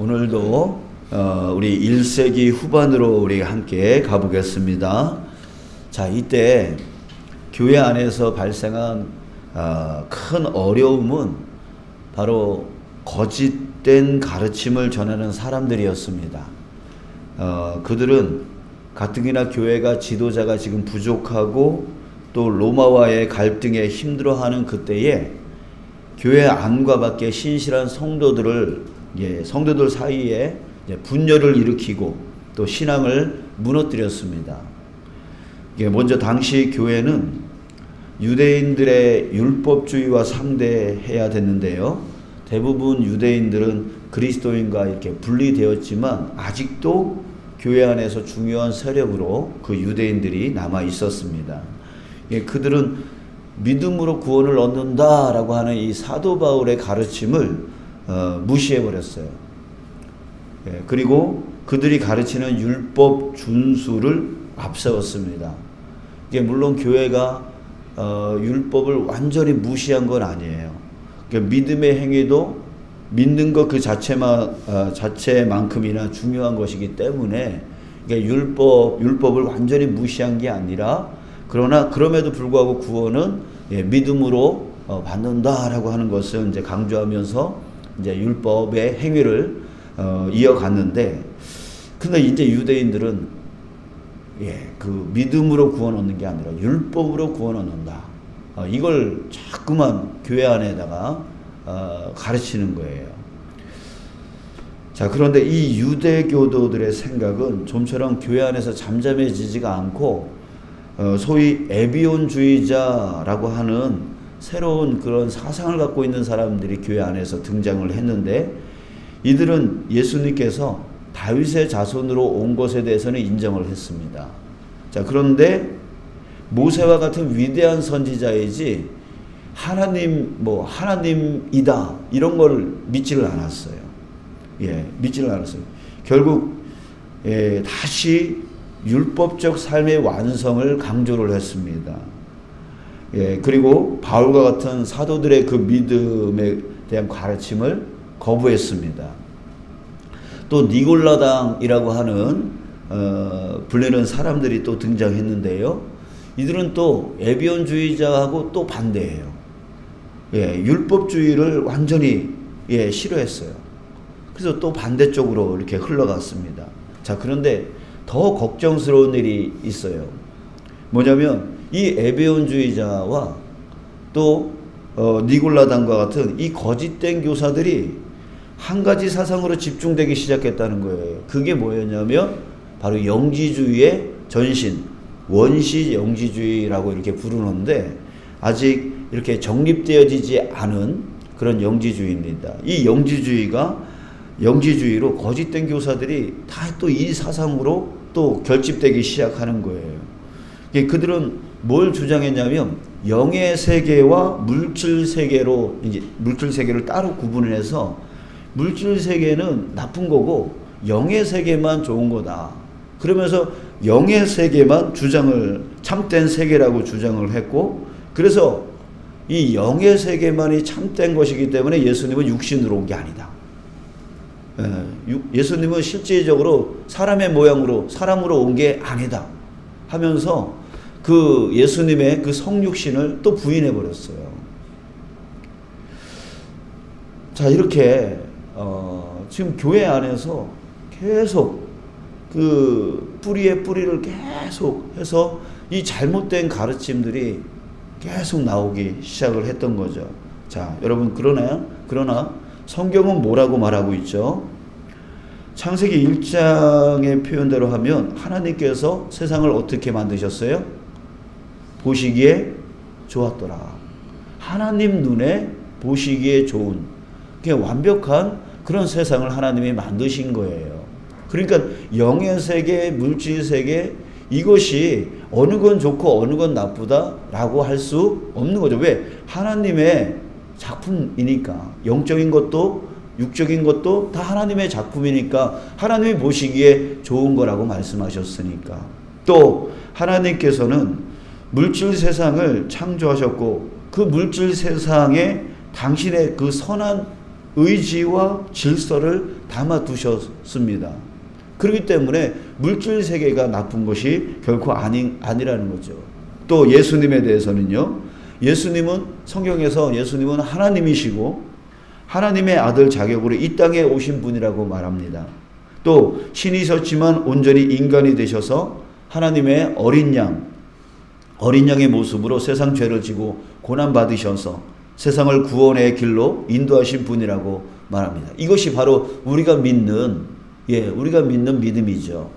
오늘도 우리 1세기 후반으로 우리 함께 가보겠습니다. 자, 이때 교회 안에서 발생한 큰 어려움은 바로 거짓된 가르침을 전하는 사람들이었습니다. 그들은 가뜩이나 교회가 지도자가 지금 부족하고 또 로마와의 갈등에 힘들어하는 그때에 교회 안과 밖에 신실한 성도들 사이에 분열을 일으키고 또 신앙을 무너뜨렸습니다. 먼저 당시 교회는 유대인들의 율법주의와 상대해야 됐는데요. 대부분 유대인들은 그리스도인과 이렇게 분리되었지만 아직도 교회 안에서 중요한 세력으로 그 유대인들이 남아 있었습니다. 그들은 믿음으로 구원을 얻는다라고 하는 이 사도 바울의 가르침을 무시해버렸어요. 그리고 그들이 가르치는 율법 준수를 앞세웠습니다. 물론 교회가 율법을 완전히 무시한 건 아니에요. 믿음의 행위도 믿는 것 그 자체만큼이나 중요한 것이기 때문에 율법을 완전히 무시한 게 아니라 그러나 그럼에도 불구하고 구원은 믿음으로 받는다라고 하는 것을 이제 강조하면서 이제 율법의 행위를 이어갔는데, 근데 이제 유대인들은 그 믿음으로 구원 얻는 게 아니라 율법으로 구원 얻는다. 이걸 자꾸만 교회 안에다가 가르치는 거예요. 자, 그런데 이 유대교도들의 생각은 좀처럼 교회 안에서 잠잠해지지가 않고 소위 에비온주의자라고 하는 새로운 그런 사상을 갖고 있는 사람들이 교회 안에서 등장을 했는데, 이들은 예수님께서 다윗의 자손으로 온 것에 대해서는 인정을 했습니다. 자, 그런데 모세와 같은 위대한 선지자이지 하나님이다 이런 걸 믿지를 않았어요. 믿지를 않았어요. 결국 다시 율법적 삶의 완성을 강조를 했습니다. 그리고 바울과 같은 사도들의 그 믿음에 대한 가르침을 거부했습니다. 또 니골라당이라고 하는 불리는 사람들이 또 등장했는데요. 이들은 또 에비온주의자하고 또 반대해요. 율법주의를 완전히 싫어했어요. 그래서 또 반대쪽으로 이렇게 흘러갔습니다. 자, 그런데 더 걱정스러운 일이 있어요. 뭐냐면 이 에베온주의자와 또 니골라당과 같은 이 거짓된 교사들이 한 가지 사상으로 집중되기 시작했다는 거예요. 그게 뭐였냐면 바로 영지주의의 전신, 원시 영지주의라고 이렇게 부르는데 아직 이렇게 정립되어지지 않은 그런 영지주의입니다. 이 영지주의로 거짓된 교사들이 다 또 이 사상으로 또 결집되기 시작하는 거예요. 그들은 뭘 주장했냐면 영의 세계와 물질 세계를 따로 구분을 해서 물질 세계는 나쁜 거고 영의 세계만 좋은 거다. 그러면서 영의 세계만 참된 세계라고 주장을 했고, 그래서 이 영의 세계만이 참된 것이기 때문에 예수님은 육신으로 온 게 아니다. 예수님은 실제적으로 사람의 모양으로 사람으로 온 게 아니다 하면서 그 예수님의 그 성육신을 또 부인해 버렸어요. 자, 이렇게 지금 교회 안에서 계속 그 뿌리에 뿌리를 계속 해서 이 잘못된 가르침들이 계속 나오기 시작을 했던 거죠. 자, 여러분, 그러나 성경은 뭐라고 말하고 있죠? 창세기 1장의 표현대로 하면 하나님께서 세상을 어떻게 만드셨어요? 보시기에 좋았더라. 하나님 눈에 보시기에 좋은, 그냥 완벽한 그런 세상을 하나님이 만드신 거예요. 그러니까 영의 세계, 물질 세계, 이것이 어느 건 좋고 어느 건 나쁘다라고 할 수 없는 거죠. 왜? 하나님의 작품이니까. 영적인 것도 육적인 것도 다 하나님의 작품이니까 하나님이 보시기에 좋은 거라고 말씀하셨으니까. 또 하나님께서는 물질 세상을 창조하셨고 그 물질 세상에 당신의 그 선한 의지와 질서를 담아 두셨습니다. 그렇기 때문에 물질 세계가 나쁜 것이 결코 아니라는 거죠. 또 예수님에 대해서는요. 예수님은 성경에서 예수님은 하나님이시고 하나님의 아들 자격으로 이 땅에 오신 분이라고 말합니다. 또 신이셨지만 온전히 인간이 되셔서 하나님의 어린 양의 모습으로 세상 죄를 지고 고난 받으셔서 세상을 구원의 길로 인도하신 분이라고 말합니다. 이것이 바로 우리가 믿는 믿음이죠.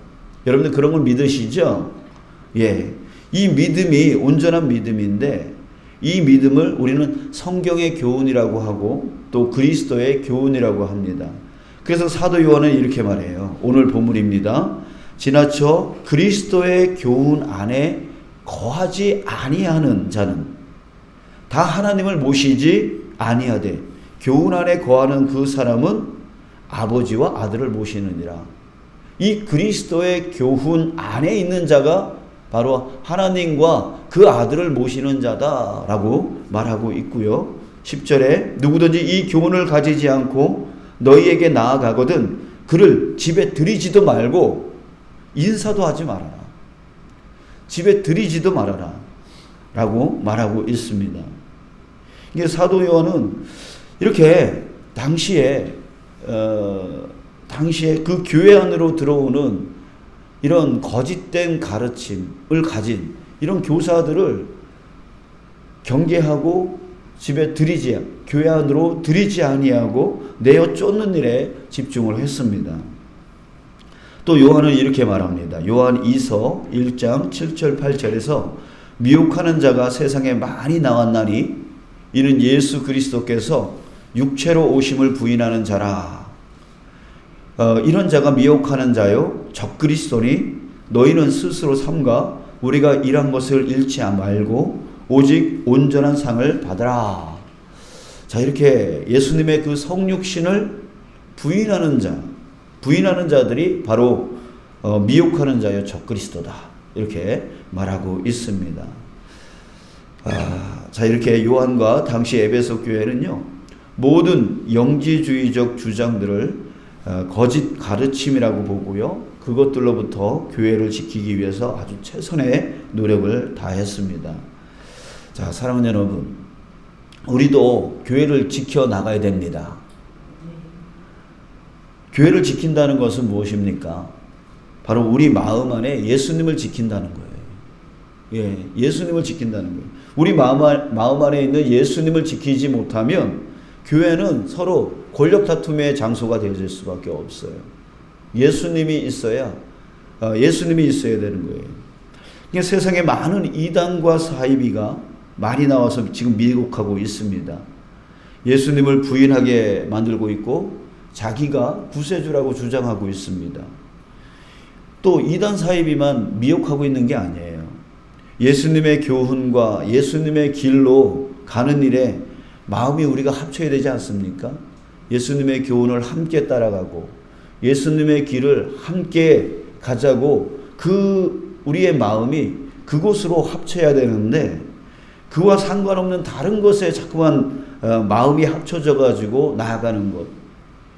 여러분들 그런 걸 믿으시죠? 이 믿음이 온전한 믿음인데 이 믿음을 우리는 성경의 교훈이라고 하고 또 그리스도의 교훈이라고 합니다. 그래서 사도 요한은 이렇게 말해요. 오늘 본문입니다. 지나쳐 그리스도의 교훈 안에 거하지 아니하는 자는 다 하나님을 모시지 아니하되 교훈 안에 거하는 그 사람은 아버지와 아들을 모시느니라. 이 그리스도의 교훈 안에 있는 자가 바로 하나님과 그 아들을 모시는 자다라고 말하고 있고요. 10절에 누구든지 이 교훈을 가지지 않고 너희에게 나아가거든 그를 집에 들이지도 말고 인사도 하지 말아라. 집에 들이지도 말아라 라고 말하고 있습니다. 이게 사도 요한은 이렇게 당시에 그 교회 안으로 들어오는 이런 거짓된 가르침을 가진 이런 교사들을 경계하고 교회 안으로 들이지 아니하고 내어 쫓는 일에 집중을 했습니다. 또 요한은 이렇게 말합니다. 요한 2서 1장 7절 8절에서 미혹하는 자가 세상에 많이 나왔나니 이는 예수 그리스도께서 육체로 오심을 부인하는 자라. 이런 자가 미혹하는 자요 적그리스도니 너희는 스스로 삼가 우리가 일한 것을 잃지 말고 오직 온전한 상을 받으라. 자, 이렇게 예수님의 그 성육신을 부인하는 자들이 바로 미혹하는 자요 적그리스도다. 이렇게 말하고 있습니다. 자, 이렇게 요한과 당시 에베소 교회는요, 모든 영지주의적 주장들을 거짓 가르침이라고 보고요, 그것들로부터 교회를 지키기 위해서 아주 최선의 노력을 다했습니다. 자, 사랑하는 여러분, 우리도 교회를 지켜나가야 됩니다. 교회를 지킨다는 것은 무엇입니까? 바로 우리 마음 안에 예수님을 지킨다는 거예요. 예수님을 지킨다는 거예요. 우리 마음 안에 있는 예수님을 지키지 못하면 교회는 서로 권력 다툼의 장소가 되어질 수밖에 없어요. 예수님이 있어야 되는 거예요. 그러니까 세상에 많은 이단과 사이비가 많이 나와서 지금 미혹하고 있습니다. 예수님을 부인하게 만들고 있고 자기가 구세주라고 주장하고 있습니다. 또 이단 사이비만 미혹하고 있는 게 아니에요. 예수님의 교훈과 예수님의 길로 가는 일에 마음이 우리가 합쳐야 되지 않습니까? 예수님의 교훈을 함께 따라가고 예수님의 길을 함께 가자고 우리의 마음이 그곳으로 합쳐야 되는데 그와 상관없는 다른 것에 자꾸만 마음이 합쳐져 가지고 나아가는 것.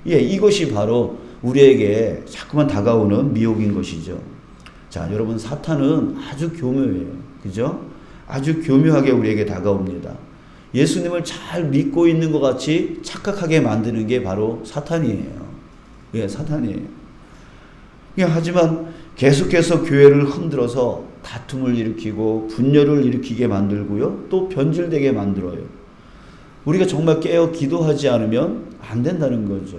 이것이 바로 우리에게 자꾸만 다가오는 미혹인 것이죠. 자, 여러분, 사탄은 아주 교묘해요. 그죠? 아주 교묘하게 우리에게 다가옵니다. 예수님을 잘 믿고 있는 것 같이 착각하게 만드는 게 바로 사탄이에요. 사탄이에요. 하지만 계속해서 교회를 흔들어서 다툼을 일으키고 분열을 일으키게 만들고요. 또 변질되게 만들어요. 우리가 정말 깨어 기도하지 않으면 안 된다는 거죠.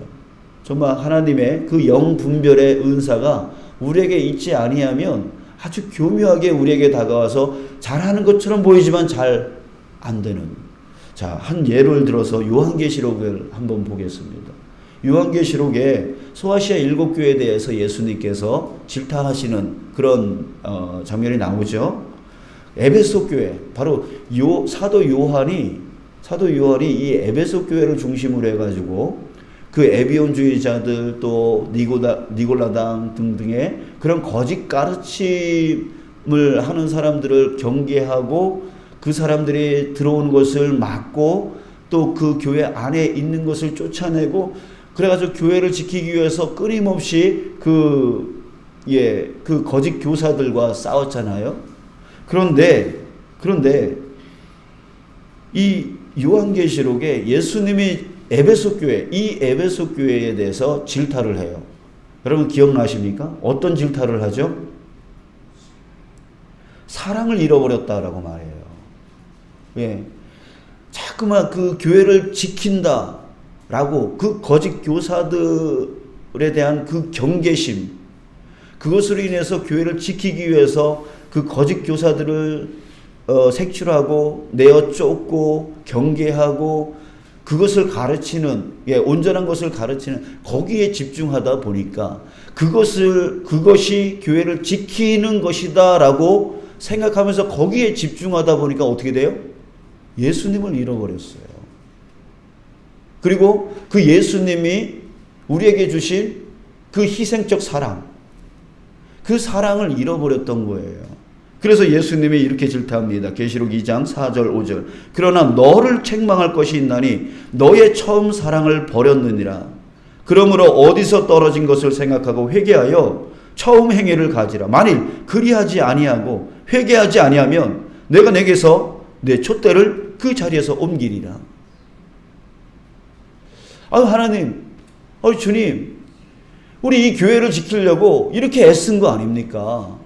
정말 하나님의 그 영분별의 은사가 우리에게 있지 아니하면 아주 교묘하게 우리에게 다가와서 잘하는 것처럼 보이지만 잘 안 되는. 자, 한 예를 들어서 요한계시록을 한번 보겠습니다. 요한계시록에 소아시아 7교회에 대해서 예수님께서 질타하시는 그런 장면이 나오죠. 에베소 교회, 바로 사도 요한이 이 에베소 교회를 중심으로 해가지고 그 에비온주의자들 또 니골라당 등등의 그런 거짓 가르침을 하는 사람들을 경계하고 그 사람들이 들어오는 것을 막고 또 그 교회 안에 있는 것을 쫓아내고 그래가지고 교회를 지키기 위해서 끊임없이 그 거짓 교사들과 싸웠잖아요. 그런데 이 요한계시록에 예수님이 에베소 교회에 대해서 질타를 해요. 여러분 기억나십니까? 어떤 질타를 하죠? 사랑을 잃어버렸다라고 말해요. 예. 자꾸만 그 교회를 지킨다라고 그 거짓 교사들에 대한 그 경계심, 그것으로 인해서 교회를 지키기 위해서 그 거짓 교사들을 색출하고 내어 쫓고 경계하고 그것을 가르치는, 온전한 것을 가르치는 거기에 집중하다 보니까 그것이 교회를 지키는 것이다라고 생각하면서 거기에 집중하다 보니까 어떻게 돼요? 예수님을 잃어버렸어요. 그리고 그 예수님이 우리에게 주신 그 희생적 사랑, 그 사랑을 잃어버렸던 거예요. 그래서 예수님이 이렇게 질타합니다. 계시록 2장 4절 5절. 그러나 너를 책망할 것이 있나니 너의 처음 사랑을 버렸느니라. 그러므로 어디서 떨어진 것을 생각하고 회개하여 처음 행위를 가지라. 만일 그리하지 아니하고 회개하지 아니하면 내가 내게서 내 촛대를 그 자리에서 옮기리라. 하나님, 주님, 우리 이 교회를 지키려고 이렇게 애쓴 거 아닙니까?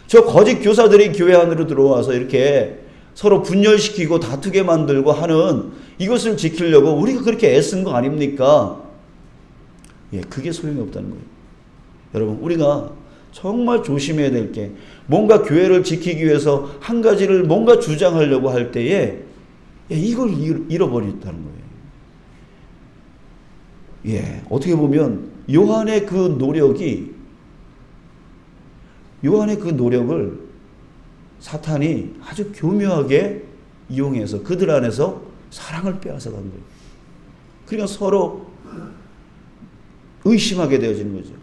저 거짓 교사들이 교회 안으로 들어와서 이렇게 서로 분열시키고 다투게 만들고 하는 이것을 지키려고 우리가 그렇게 애쓴 거 아닙니까? 그게 소용이 없다는 거예요. 여러분, 우리가 정말 조심해야 될 게, 뭔가 교회를 지키기 위해서 한 가지를 뭔가 주장하려고 할 때에 이걸 잃어버렸다는 거예요. 어떻게 보면 요한의 그 노력을 사탄이 아주 교묘하게 이용해서 그들 안에서 사랑을 빼앗아간 거예요. 그러니까 서로 의심하게 되어지는 거죠.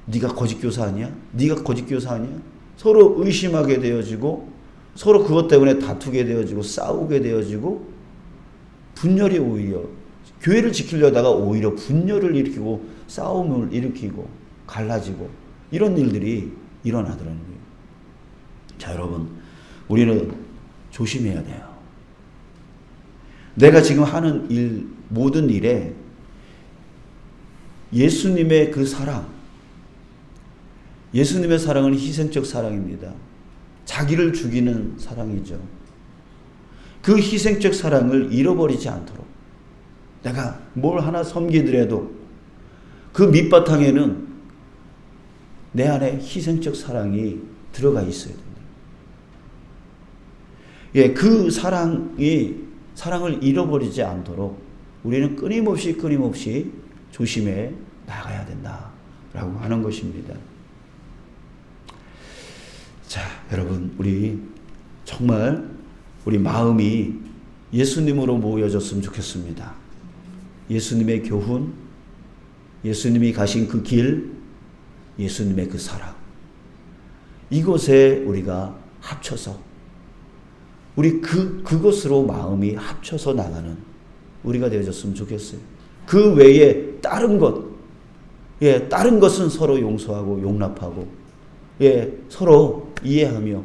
네가 거짓 교사 아니야? 네가 거짓 교사 아니야? 서로 의심하게 되어지고 서로 그것 때문에 다투게 되어지고 싸우게 되어지고 분열이 오히려 교회를 지키려다가 오히려 분열을 일으키고 싸움을 일으키고 갈라지고 이런 일들이 일어나더라는 거예요. 자, 여러분, 우리는 조심해야 돼요. 내가 지금 하는 모든 일에 예수님의 그 사랑, 예수님의 사랑은 희생적 사랑입니다. 자기를 죽이는 사랑이죠. 그 희생적 사랑을 잃어버리지 않도록 내가 뭘 하나 섬기더라도 그 밑바탕에는 내 안에 희생적 사랑이 들어가 있어야 됩니다. 그 사랑을 잃어버리지 않도록 우리는 끊임없이 조심해 나가야 된다라고 하는 것입니다. 자, 여러분, 우리 정말 우리 마음이 예수님으로 모여졌으면 좋겠습니다. 예수님의 교훈, 예수님이 가신 그 길, 예수님의 그 사랑, 이곳에 우리가 합쳐서 우리 그것으로 마음이 합쳐서 나가는 우리가 되어졌으면 좋겠어요. 그 외에 다른 것은 서로 용서하고 용납하고 서로 이해하며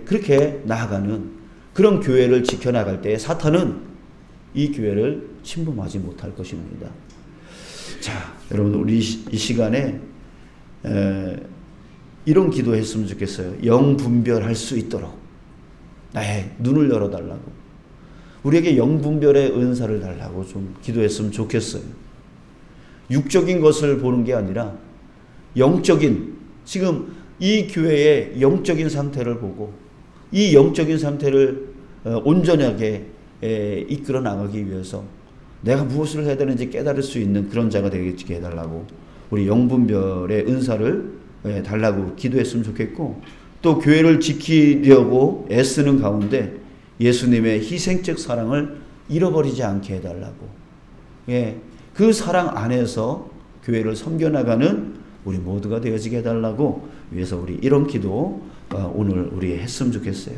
그렇게 나아가는 그런 교회를 지켜나갈 때 사탄은 이 교회를 침범하지 못할 것입니다. 자, 여러분, 우리 이 시간에 이런 기도했으면 좋겠어요. 영분별할 수 있도록 나의 눈을 열어달라고, 우리에게 영분별의 은사를 달라고 좀 기도했으면 좋겠어요. 육적인 것을 보는 게 아니라 영적인, 지금 이 교회의 영적인 상태를 보고 이 영적인 상태를 온전하게 이끌어 나가기 위해서 내가 무엇을 해야 되는지 깨달을 수 있는 그런 자가 되게 해달라고, 우리 영분별의 은사를 달라고 기도했으면 좋겠고, 또 교회를 지키려고 애쓰는 가운데 예수님의 희생적 사랑을 잃어버리지 않게 해달라고, 그 사랑 안에서 교회를 섬겨나가는 우리 모두가 되어지게 해달라고 위해서 우리 이런 기도 오늘 우리 했으면 좋겠어요.